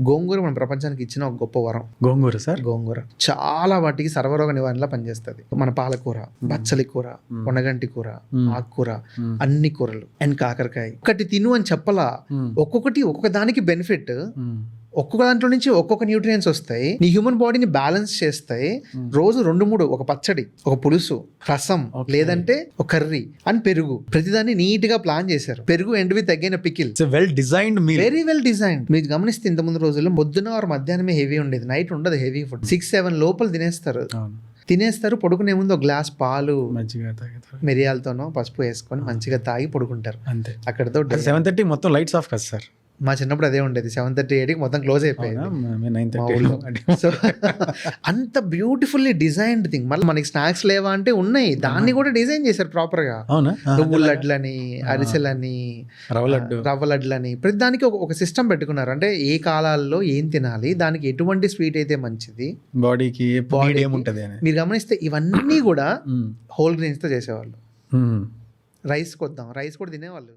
గోంగూర మన ప్రపంచానికి ఇచ్చిన ఒక గొప్ప వరం. గోంగూర సార్, గోంగూర చాలా వాటికి సర్వరోగ నివారణలా పనిచేస్తుంది. మన పాలకూర, బచ్చలి కూర, పొనగంటి కూర, ఆకుకూర, అన్ని కూరలు అండ్ కాకరకాయ ఒకటి తిను అని చెప్పలా. ఒక్కొక్కటి ఒక్కొక్క దానికి బెనిఫిట్. ఒక్కొక్క దాంట్లో నుంచి ఒక్కొక్క న్యూట్రియన్స్ వస్తాయి, నీ హ్యూమన్ బాడీని బ్యాలెన్స్ చేస్తాయి. రోజు 2-3 ఒక పచ్చడి, ఒక పులుసు, రసం, లేదంటే ఒక కర్రీ అండ్ పెరుగు, ప్రతిదాన్ని నీట్ గా ప్లాన్ చేశారు. పెరుగు end with again pickle. Well designed meal, very well designed. మీరు గమనిస్తే ఇంత ముందు రోజుల్లో పొద్దున ఆరు మధ్యాహ్నమే హెవీ ఉండేది, నైట్ ఉండదు హెవీ ఫుడ్. 6-7 లోపల తినేస్తారు. పడుకునే ముందు ఒక గ్లాస్ పాలు మిరియాలతోనో పసుపు వేసుకొని మంచిగా తాగి పడుకుంటారు. అంతే. అక్కడతో 7:30 మొత్తం లైట్స్ ఆఫ్ కదా సార్. మా చిన్నప్పుడు అదే ఉండేది. 7:30-8 మొత్తం క్లోజ్ అయిపోయింది. సో అంత బ్యూటిఫుల్లీ డిజైన్డ్ థింగ్. మళ్ళీ మనకి స్నాక్స్ లేవా అంటే ఉన్నాయి, దాన్ని కూడా డిజైన్ చేశారు ప్రాపర్ గా. నువ్వుల లడ్లని, అరిసెలని, రవ్వ లడ్లని, ప్రతి దానికి ఒక సిస్టమ్ పెట్టుకున్నారు. అంటే ఏ కాలాల్లో ఏం తినాలి, దానికి ఎటువంటి స్వీట్ అయితే మంచిది బాడీకి, మీరు గమనిస్తే ఇవన్నీ కూడా హోల్ గ్రెయిన్స్ తో చేసేవాళ్ళు. రైస్ కొద్దాం, రైస్ కూడా తినేవాళ్ళు.